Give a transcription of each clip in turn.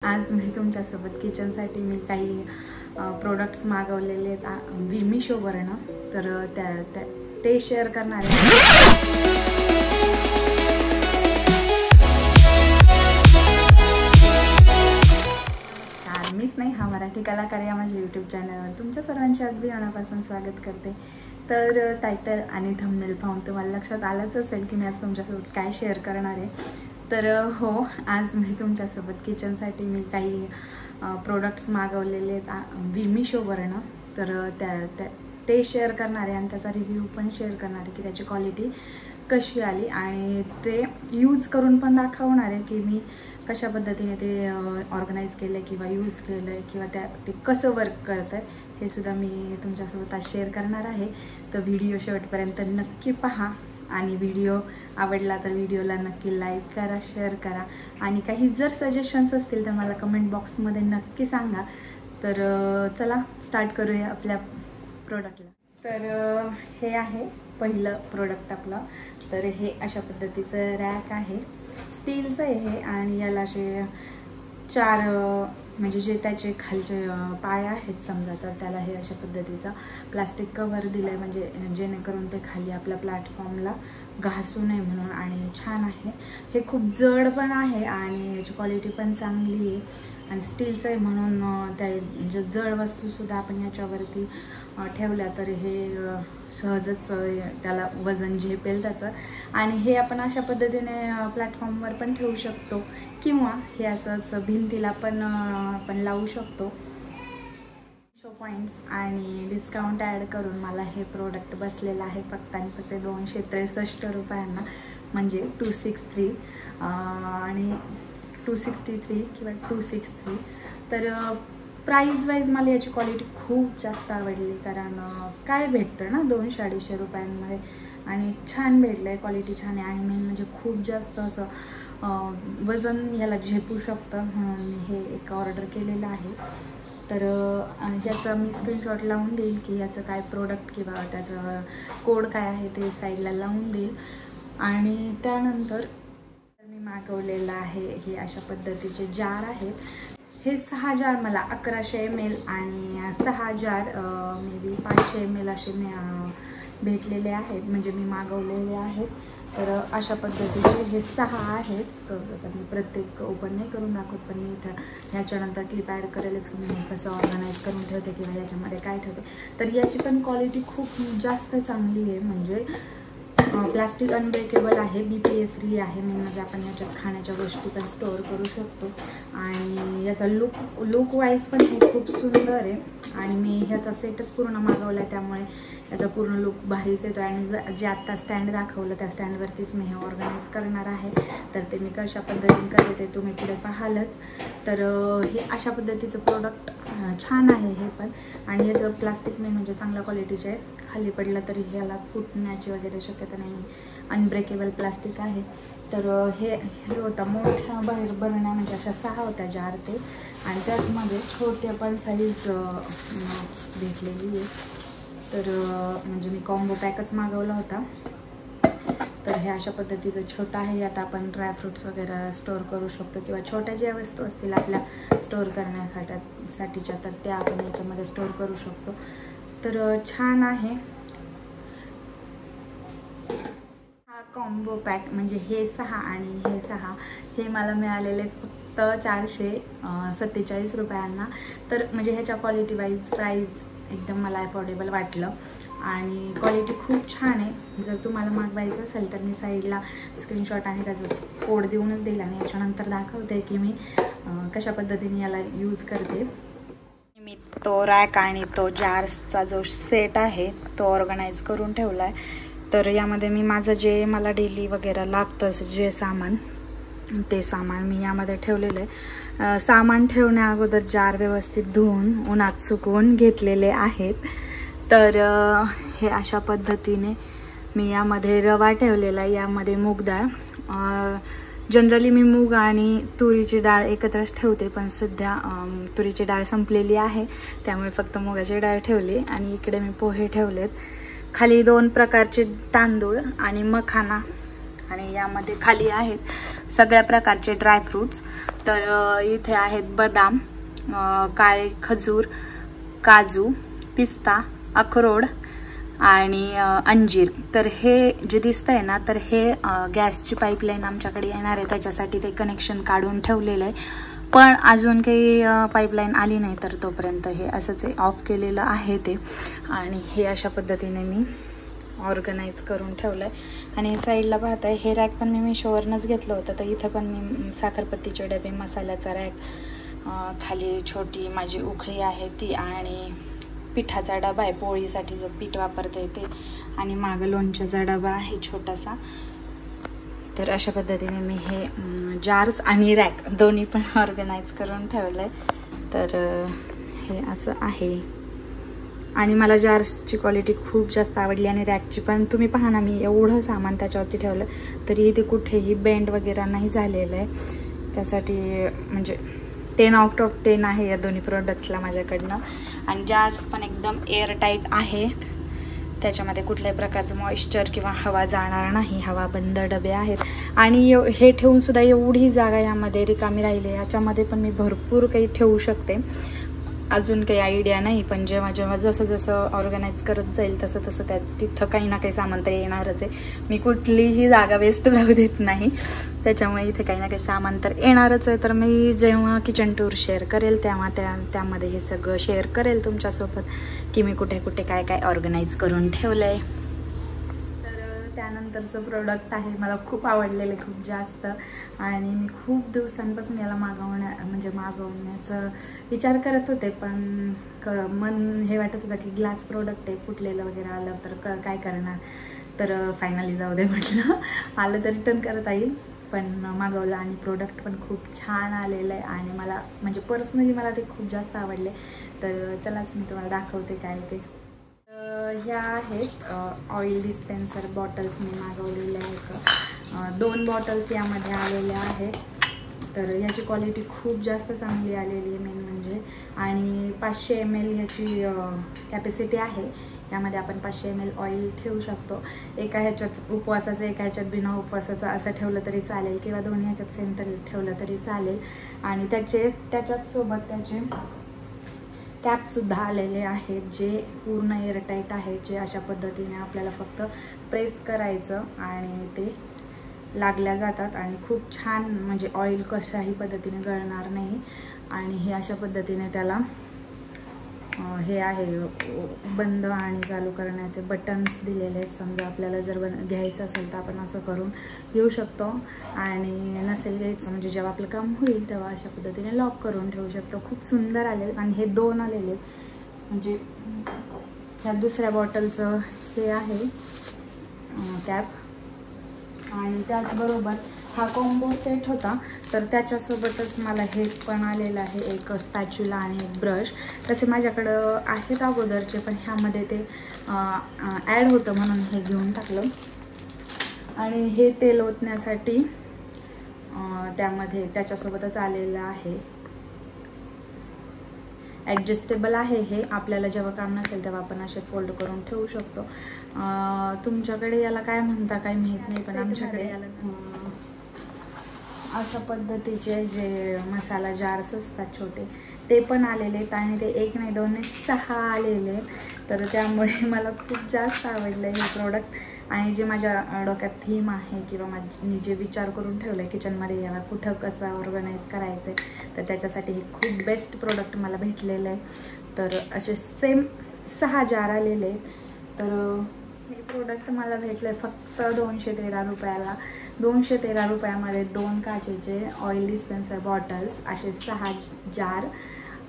आज मी तुमच्यासोबत किचनसाठी मी काही प्रोडक्ट्स मागवलेले आहेत मिशोवरनं, तर ते शेअर करणार आहे। मीच नाही, हा मराठी कलाकार या माझ्या यूट्यूब चॅनलवर तुमच्या सर्वांचे अगदी मनापासून स्वागत करते। तर टायटल आणि थंबनेल पाहून तुम्हाला लक्षात आलंच असेल की मी आज तुमच्यासोबत काय शेअर करणार आहे। तर हो, आज मी तुमच्यासोबत किचनसाठी मी काही प्रोडक्ट्स मागवलेले आहेत मिशोवरनं, तर ते शेअर करणार आहे आणि त्याचा रिव्ह्यू पण शेअर करणार आहे की त्याची क्वालिटी कशी आली, आणि ते यूज करून पण दाखवणार आहे की मी कशा पद्धतीने ते ऑर्गनाईज केलं आहे किंवा यूज केलं आहे किंवा ते कसं वर्क करतं आहे हे सुद्धा मी तुमच्यासोबत आज शेअर करणार आहे। तर व्हिडिओ शेवटपर्यंत नक्की पहा, आणि व्हिडिओ आवडला तर व्हिडिओला नक्की लाईक करा, शेअर करा, आणि काही जर सजेशन्स असतील तर मला कमेंट बॉक्समध्ये नक्की सांगा। तर चला स्टार्ट करूया आपल्या प्रोडक्टला। तर हे आहे पहिलं प्रोडक्ट आपलं। तर हे अशा पद्धतीचं रॅक आहे, स्टीलचं आहे हे, आणि याला असे चार म्हणजे जे त्याचे खालचे पाय आहेत समजा, तर त्याला हे अशा पद्धतीचा प्लास्टिक कव्हर दिलं आहे, म्हणजे जेणेकरून ते खाली आपल्या प्लॅटफॉर्मला घासू नये म्हणून, आणि छान आहे हे। खूप जड पण आहे आणि याची क्वालिटी पण चांगली आहे, आणि स्टीलचं आहे म्हणून त्या जड वस्तूसुद्धा आपण याच्यावरती ठेवल्या तर हे सहजच त्याला वजन झेपेल त्याचं, आणि हे आपण अशा पद्धतीने प्लॅटफॉर्मवर पण ठेवू शकतो किंवा हे असंच भिंतीला पण आपण लावू शकतो। शो पॉईंट्स आणि डिस्काउंट ॲड करून मला हे प्रोडक्ट बसलेलं आहे फक्त आणि फक्त 263 रुपयांना, म्हणजे 263 आणि 263 किंवा 263। तर प्राईज वाईज मला याची क्वालिटी खूप जास्त आवडली, कारण काय भेटतं ना 200-250 रुपयांमध्ये, आणि छान भेटलं आहे, क्वालिटी छान आहे, आणि मेन म्हणजे खूप जास्त असं वजन याला झेपू शकतं म्हणून मी हे एक ऑर्डर केलेलं आहे। तर याचा मी स्क्रीनशॉट लावून देईल की याचं काय प्रोडक्ट किंवा त्याचं कोड काय आहे ते साईडला लावून देईल। आणि त्यानंतर मी मागवलेलं आहे हे अशा पद्धतीचे जार आहेत। हे 6 जार मला 1100 ml आणि 6 जार मे बी 500 ml असे भेटलेले आहेत, म्हणजे मी मागवलेले आहेत। तर अशा पद्धतीचे हे 6 आहेत। तर आता मी प्रत्येक ओपन नाही करून दाखवत, पण मी इथं ह्याच्यानंतर क्लिप ॲड करेलच की मी कसं ऑर्गनाईज करून ठेवते किंवा याच्यामध्ये काय ठेवते। तर याची पण क्वालिटी खूप जास्त चांगली आहे, म्हणजे प्लास्टिक अनब्रेकेबल आहे, BPA फ्री आहे, मेन म्हणजे आपण याच्यात खाण्याच्या गोष्टी पण स्टोअर करू शकतो, आणि याचा लुक वाईज पण हे खूप सुंदर आहे, आणि मी ह्याचा सेटच पूर्ण मागवला आहे त्यामुळे याचा पूर्ण लुक भारीच येतो। आणि जे आत्ता स्टँड दाखवलं त्या स्टँडवरतीच मी हे ऑर्गनाईज करणार आहे, तर ते मी कशा पद्धतीने करते ते तुम्ही पुढे पाहालच। तर हे अशा पद्धतीचं प्रोडक्ट छान आहे हे पण, आणि याचं प्लास्टिक मेन म्हणजे चांगल्या क्वालिटीचे आहे, खाली पडलं तरी ह्याला फुटण्याची वगैरे शक्यता नाही, अनब्रेकेबल प्लास्टिक आहे। तर हे होता मोठ्या बाहेर बनण्या, म्हणजे अशा 6 होत्या जार ते, आणि त्याचमध्ये छोटे पण साईज भेटलेली आहे। तर म्हणजे मी कॉम्बो पॅकच मागवला होता। तर हे अशा पद्धतीचं छोटं आहे, आता आपण ड्रायफ्रूट्स वगैरे स्टोअर करू शकतो किंवा छोट्या ज्या वस्तू असतील आपल्या स्टोअर करण्यासाठीच्या तर त्या आपण याच्यामध्ये स्टोअर करू शकतो। तर छान आहे हा कॉम्बो पॅक, म्हणजे हे 6 आणि हे 6 हे मला मिळालेले फक्त 447 रुपयांना। तर म्हणजे ह्याच्या क्वालिटी वाईज प्राईज एकदम मला अफोर्डेबल वाटलं, आणि क्वालिटी खूप छान आहे। जर तुम्हाला मागवायचं असेल तर मी साईडला स्क्रीनशॉट आणि त्याचा कोड देऊनच देईल, आणि याच्यानंतर दाखवते की मी कशा पद्धतीने याला यूज करते। मी तो रॅक आणि तो जार्सचा जो सेट आहे तो ऑर्गनाईज करून ठेवला आहे। तर यामध्ये मी माझं जे मला डेली वगैरे लागतं जे सामान ते सामान मी यामध्ये ठेवलेलं आहे। सामान ठेवण्या अगोदर जार व्यवस्थित धुवून उन्हात सुकवून घेतलेले आहेत। तर हे अशा पद्धतीने मी यामध्ये रवा ठेवलेला आहे, यामध्ये मूग डाळ, जनरली मी मूग आणि तुरीची डाळ एकत्रच ठेवते, पण सध्या तुरीची डाळ संपलेली आहे त्यामुळे फक्त मुगाची डाळ ठेवली, आणि इकडे मी पोहे ठेवलेत, खाली 2 प्रकारचे तांदूळ आणि मखाना, आणि यामध्ये खाली आहेत सगळ्या प्रकारचे ड्रायफ्रूट्स। तर इथे आहेत बदाम, काळे खजूर, काजू, पिस्ता, अक्रोड आणि अंजीर. तर हे जे दिसतंय ना, तर हे गॅसची पाईपलाईन आमच्याकडे येणार आहे, त्याच्यासाठी ते कनेक्शन काढून ठेवलेलं आहे. पण अजून काही पाईपलाईन आली नाही, तर तोपर्यंत हे असंच ऑफ केलेलं आहे ते. आणि हे अशा पद्धतीने मी ऑर्गनाईज करून ठेवलं आहे. आणि साईडला पाहताय हे रॅक पण मी मिशोवरनंच घेतलं होतं. तर इथं पण मी साखरपत्तीचे डबे, मसाल्याचा रॅक, खाली छोटी माझी उखळी आहे ती, आणि पिठाचा डबा आहे, पोळीसाठी जो पीठ वापरते ते, आणि मागं लोणच्याचा डबा आहे छोटासा. तर अशा पद्धतीने मी हे जार्स आणि रॅक दोन्ही पण ऑर्गनाईज करून ठेवलं आहे. तर हे असं आहे. आणि मला जार्सची क्वालिटी खूप जास्त आवडली आणि रॅकची पण. तुम्ही पहा ना, मी एवढं सामान त्याच्यावरती ठेवलं तरी ते कुठेही बेंड वगैरे नाही झालेलं आहे. त्यासाठी म्हणजे 10/10 आहे या दोन्ही प्रोडक्ट्सला माझ्याकडनं. आणि जार्स पण एकदम एअरटाईट आहेत, त्याच्यामध्ये कुठल्याही प्रकारचं मॉइश्चर किंवा हवा जाणार नाही, हवा बंद डबे आहेत. आणि हे ठेवूनसुद्धा एवढी जागा यामध्ये रिकामी राहिली, याच्यामध्ये पण मी भरपूर काही ठेवू शकते. अजून काही आयडिया नाही, पण जेव्हा जसं जसं ऑर्गनाईज करत जाईल तसं तसं तिथं काही ना काही सामान तर येणारच आहे. मी कुठलीही जागा वेस्ट जाऊ देत नाही, त्याच्यामुळे इथे काही ना काही सामान तर येणारच आहे. तर मी जेव्हा किचन टूर शेअर करेल तेव्हा त्यामध्ये हे सगळं शेअर करेल तुमच्यासोबत, की मी कुठे कुठे काय काय ऑर्गनाईज करून ठेवलं आहे. त्यानंतरचं प्रोडक्ट आहे, मला खूप आवडलेलं आहे, खूप जास्त. आणि मी खूप दिवसांपासून याला मागवण्याचा विचार करत होते, पण मन हे वाटत होतं की ग्लास प्रोडक्ट आहे, फुटलेलं वगैरे आलं तर काय करणार. तर फायनली जाऊ दे म्हटलं, आलं तर रिटर्न करता येईल. पण मागवलं आणि प्रोडक्ट पण खूप छान आलेलं आहे. आणि मला म्हणजे पर्सनली मला ते खूप जास्त आवडले. तर चलाच मी तुम्हाला दाखवते काय ते. ह्या आहेत ऑइल डिस्पेन्सर बॉटल्स मी मागवलेल्या आहेत. 2 बॉटल्स यामध्ये आलेल्या आहेत. तर ह्याची क्वालिटी खूप जास्त चांगली आलेली आहे मेन म्हणजे. आणि 500 ml ह्याची कॅपॅसिटी आहे. यामध्ये आपण 500 ml ऑइल ठेवू शकतो. एका ह्याच्यात उपवासाचं, एका ह्याच्यात बिना उपवासाचं असं ठेवलं तरी चालेल, किंवा दोन्ही ह्याच्यात सेम तरी ठेवलं तरी चालेल. आणि त्याच्यात सोबत त्याचे कॅपसुद्धा आलेले आहेत, जे पूर्ण एअरटाईट आहेत, जे अशा पद्धतीने आपल्याला फक्त प्रेस करायचं आणि ते लागल्या जातात. आणि खूप छान म्हणजे ऑइल कशाही पद्धतीने गळणार नाही. आणि हे अशा पद्धतीने त्याला हे आहे बंद आणि चालू करण्याचे बटन्स दिलेले आहेत. समजा आपल्याला जर घ्यायचं असेल तर आपण असं करून घेऊ शकतो, आणि नसेल घ्यायचं म्हणजे जेव्हा आपलं काम होईल तेव्हा अशा पद्धतीने लॉक करून ठेवू शकतो. खूप सुंदर आले. आणि हे 2 आलेले आहेत, म्हणजे ह्या दुसऱ्या बॉटलचं हे आहे कॅप. आणि त्याचबरोबर हा कॉम्बो सेट होता, तर त्याच्यासोबतच मला हे पण आलेलं आहे, एक स्पॅच्युला आणि एक ब्रश. तसे माझ्याकडं आहेत अगोदरचे, पण ह्यामध्ये ते ॲड होतं म्हणून हे घेऊन टाकलं. आणि हे तेल ओतण्यासाठी त्याच्यासोबतच आलेलं आहे. ॲडजस्टेबल आहे हे, आपल्याला जेव्हा काम नसेल तेव्हा आपण असे फोल्ड करून ठेवू शकतो. तुमच्याकडे याला काय म्हणता काही माहीत नाही, पण आमच्याकडे याला अशा पद्धतीचे जे मसाला जार्स असतात छोटे, ते पण आलेले आहेत. आणि ते 1 नाही 2 नाही 6 आलेले आहेत. तर त्यामुळे मला खूप जास्त आवडलं हे प्रोडक्ट. आणि जे माझ्या डोक्यात थीम आहे, किंवा मी जे विचार करून ठेवलं आहे किचनमध्ये याला कुठं कसं ऑर्गनाईज करायचं आहे, तर त्याच्यासाठी हे खूप बेस्ट प्रोडक्ट मला भेटलेलं आहे. तर असे सेम 6 जार आलेले आहेत. तर हे प्रोडक्ट मला भेटलं आहे फक्त 213 रुपयाला. 213 रुपयामध्ये 2 काचेचे ऑइल डिस्पेन्सर बॉटल्स, असे 6 जार,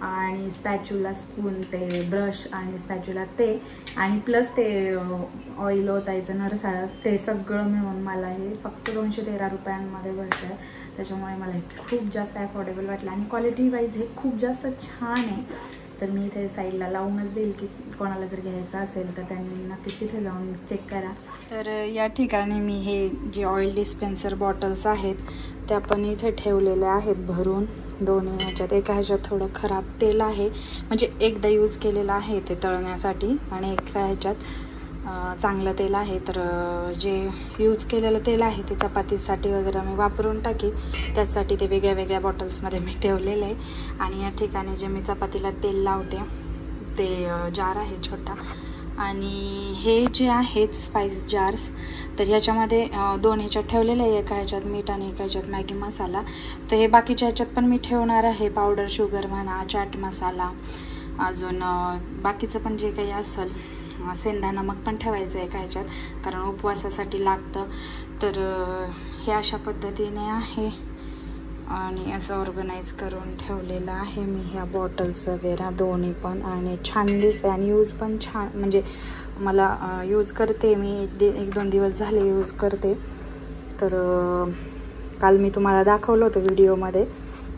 आणि स्पॅच्युला, स्पून, ते ब्रश आणि स्पॅच्युला ते, आणि प्लस ते ऑइल ओतायचं नरसाळं, ते सगळं मिळून मला हे फक्त 213 रुपयांमध्ये बसलं आहे. त्याच्यामुळे मला हे खूप जास्त अफोर्डेबल वाटलं. आणि क्वालिटी वाईज हे खूप जास्त छान आहे. तर मी इथे साईडला लावूनच देईल, की कोणाला जर घ्यायचं असेल तर त्यांनी नक्कीच तिथे जाऊन चेक करा. तर या ठिकाणी मी हे जे ऑइल डिस्पेन्सर बॉटल्स आहेत त्या पण इथे ठेवलेल्या आहेत भरून. दोन्ही ह्याच्यात, एका ह्याच्यात थोडं खराब तेल आहे, म्हणजे एकदा यूज केलेलं आहे ते तळण्यासाठी, आणि एका ह्याच्यात चांगलं तेल आहे. तर जे यूज केलेलं तेल आहे ते चपातीसाठी वगैरे मी वापरून टाकी, त्यासाठी ते वेगळ्या वेगळ्या बॉटल्समध्ये मी ठेवलेलं आहे. आणि या ठिकाणी जे मी चपातीला तेल लावते ते जार आहे छोटा. आणि हे जे आहेत स्पाइस जार्स, तर ह्याच्यामध्ये 2 ह्याच्यात ठेवलेले आहे, एका ह्याच्यात मीठ आणि एका ह्याच्यात मॅगी मसाला. तर हे बाकीच्या ह्याच्यात पण मी ठेवणार आहे, पावडर शुगर म्हणा, चाट मसाला, अजून बाकीचं पण जे काही असेल, सेंधा नमक पण ठेवायचं आहे एका ह्याच्यात, कारण उपवासासाठी लागतं. तर हे अशा पद्धतीने आहे आणि असं ऑर्गनाईज करून ठेवलेलं आहे मी ह्या बॉटल्स वगैरे दोन्ही पण. आणि छान दिसते आणि यूज पण छान, म्हणजे मला यूज करते मी 1-2 दिवस झाले यूज करते. तर काल मी तुम्हाला दाखवलं होतं व्हिडिओमध्ये,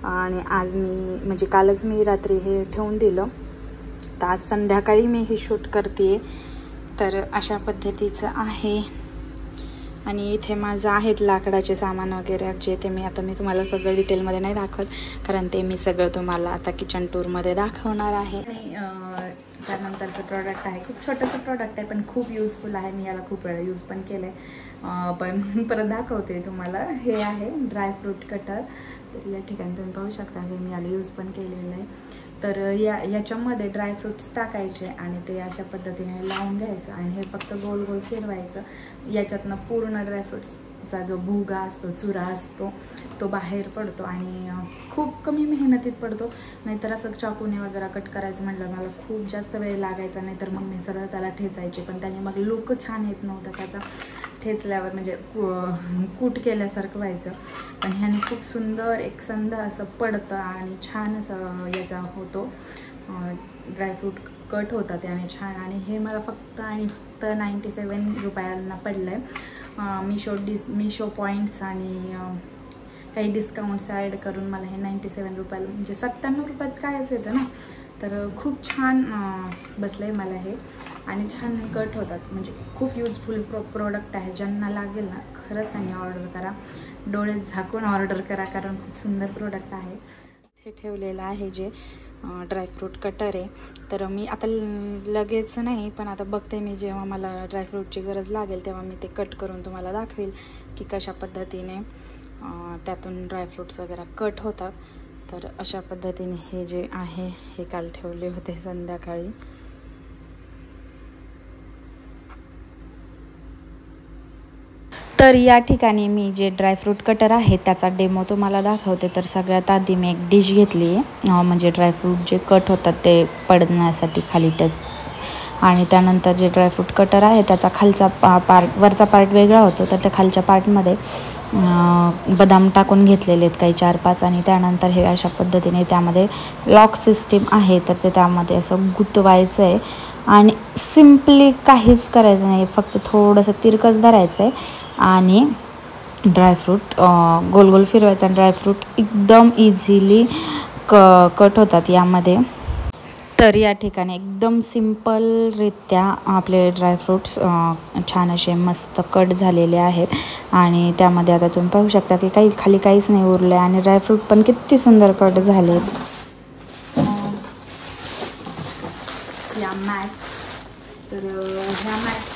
आणि आज मी म्हणजे कालच मी रात्री हे ठेवून दिलं, तर आज संध्याकाळी मी हे शूट करते. तर अशा पद्धतीचं आहे. आणि इथे माझं आहेत लाकडाचे सामान वगैरे, जे ते मी तुम्हाला सगळं डिटेलमध्ये नाही दाखवत, कारण ते मी सगळं तुम्हाला आता किचन टूरमध्ये दाखवणार आहे. आणि त्यानंतरचं प्रॉडक्ट आहे, खूप छोटंसं प्रॉडक्ट आहे पण खूप यूजफुल आहे. मी याला खूप वेळा यूज पण केलं आहे, पण परत दाखवते तुम्हाला. हे आहे ड्रायफ्रूट कटर. तर या ठिकाणी तुम्ही पाहू शकता, हे मी याला यूज पण केलेलं आहे. तर याच्यामध्ये ड्रायफ्रूट्स टाकायचे आणि ते अशा पद्धतीने लावून घ्यायचं आणि हे फक्त गोल गोल फिरवायचं. याच्यातनं पूर्ण ड्रायफ्रूट्सचा जो भुगा असतो, चुरा असतो, तो बाहेर पडतो आणि खूप कमी मेहनतीत पडतो. नाहीतर असं चाकूने वगैरे कट करायचं म्हटलं मला खूप जास्त वेळ लागायचा, नाहीतर मग मी सरळ त्याला ठेचायचे, पण त्याने मग लुक छान येत नव्हता त्याचा. ठेचल्यावर म्हणजे कूट केल्यासारखं व्हायचं. पण ह्याने खूप सुंदर एकसंध असं पडतं आणि छान असं याचा होतो, ड्रायफ्रूट कट होतात त्याने छान. आणि हे मला फक्त 97 रुपयांना पडलं आहे. मिशो पॉईंट्स आणि काही डिस्काउंट्स ॲड करून मला हे 97 रुपयाला, म्हणजे 97 रुपयात कायच येतं ना. तर खूप छान बसलं आहे मला हे, आणि छान कट होतात. म्हणजे खूप यूजफुल प्रोडक्ट आहे. ज्यांना लागेल ना, खरंच त्यांनी ऑर्डर करा, डोळे झाकून ऑर्डर करा, कारण खूप सुंदर प्रोडक्ट आहे. हे ठेवलेलं आहे जे ड्रायफ्रूट कटर आहे. तर मी आता लगेच नाही, पण आता बघते मी, जेव्हा मला ड्रायफ्रूटची गरज लागेल तेव्हा मी ते कट करून तुम्हाला दाखवेल की कशा पद्धतीने त्यातून ड्रायफ्रूट्स वगैरे कट होतात. तर अशा पद्धतीने हे जे आहे हे काल ठेवले होते संध्याकाळी. तर या ठिकाणी मी जे ड्रायफ्रूट कटर आहे त्याचा डेमो तुम्हाला दाखवते. तर सगळ्यात आधी मी एक डिश घेतली आहे, म्हणजे ड्रायफ्रूट जे कट होतात ते पडण्यासाठी खाली आणि त्यानंतर जे ड्रायफ्रूट कटर आहे त्याचा खालचा पार्ट, वरचा पार्ट वेगळा होतो, तर त्या खालच्या पार्टमध्ये बदाम टाकून घेतलेले आहेत काही 4-5. आणि त्यानंतर हे अशा पद्धतीने त्यामध्ये लॉक सिस्टीम आहे, तर ते त्यामध्ये असं गुंतवायचं आहे आणि सिम्पली काहीच करायचं नाही, फक्त थोडंसं तिरकस धरायचं आहे आणि ड्रायफ्रूट गोल गोल फिरवायचा. ड्रायफ्रूट एकदम इझिली कट होतात यामध्ये. तर या ठिकाणी एकदम सिम्पलरित्या आपले ड्रायफ्रूट्स छान असे मस्त कट झालेले आहेत. आणि त्यामध्ये आता तुम्ही पाहू शकता की खाली काहीच नाही उरलं आहे आणि ड्रायफ्रूट पण किती सुंदर कट झाले. या मॅट्स, तर ह्या मॅट्स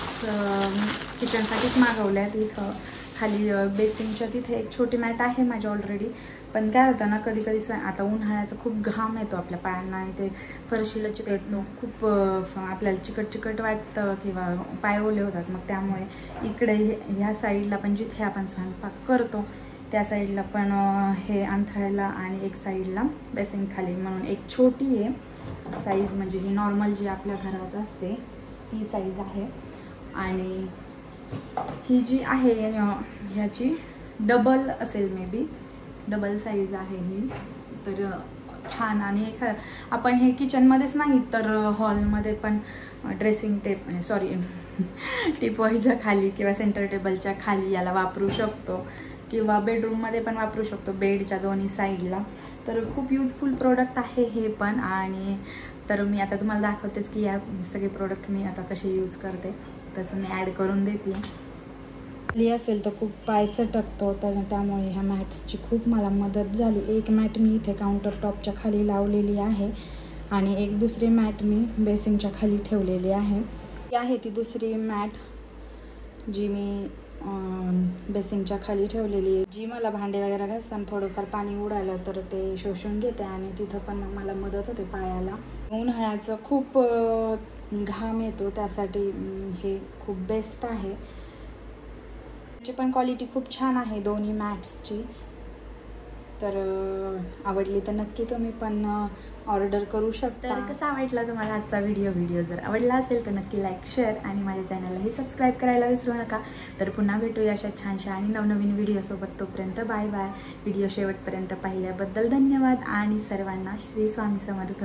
किचनसाठीच मागवल्या आहेत. इथं खाली बेसिनच्या तिथे एक छोटी मॅट आहे माझी ऑलरेडी, पण काय होतं ना, कधी कधी आता उन्हाळ्याचा खूप घाम येतो आपल्या पायांना आणि ते फरशीला चिकटतो, खूप आपल्याला चिकट वाटतं किंवा पाय ओले होतात. मग त्यामुळे इकडे ह्या साईडला पण जिथे आपण स्वयंपाक करतो त्या साईडला पण हे अंथरायला आणि एक साईडला बेसिन खाली म्हणून एक छोटी आहे साईज, म्हणजे ही नॉर्मल जी आपल्या घरात असते ती साईज आहे. आणि ही जी आहे ह्याची डबल असेल, मे बी डबल साईज आहे ही. तर छान. आणि आपण हे किचनमध्येच नाही तर हॉलमध्ये पण ड्रेसिंग टिपॉयच्या खाली किंवा सेंटर टेबलच्या खाली याला वापरू शकतो, किंवा बेडरूममध्ये पण वापरू शकतो, बेडच्या दोन्ही साईडला. तर खूप यूजफुल प्रोडक्ट आहे हे पण. आणि तर मी आता तुम्हाला दाखवतेच की या सगळे प्रोडक्ट मी आता कसे यूज करते, त्याचं मी ॲड करून देते. खाली असेल तर खूप पाय सटकतो, तर त्यामुळे ह्या मॅट्सची खूप मला मदत झाली. एक मॅट मी इथे काउंटर टॉपच्या खाली लावलेली आहे आणि एक दुसरी मॅट मी बेसिनच्या खाली ठेवलेली आहे. ही आहे ती दुसरी मॅट जी मी बेसिनच्या खाली ठेवलेली आहे, जी मला भांडे वगैरे घासताना थोडंफार पाणी उडालं तर ते शोषून घेते आणि तिथं पण मला मदत होते पायाला. उन्हाळ्याचं खूप घाम येतो त्यासाठी हे खूप बेस्ट आहे. त्याची पण क्वालिटी खूप छान आहे दोन्ही मॅट्सची. तर आवडली तर नक्की तुम्ही पण ऑर्डर करू शकता. तर कसा आवडला तुम्हाला आजचा व्हिडिओ जर आवडला असेल तर नक्की लाईक, शेअर आणि माझ्या चॅनललाही सबस्क्राईब करायला विसरू नका. तर पुन्हा भेटूया अशा छानशा आणि नवनवीन व्हिडिओसोबत. तोपर्यंत बाय बाय. व्हिडिओ शेवटपर्यंत पाहिल्याबद्दल धन्यवाद आणि सर्वांना श्री स्वामी समर्थ.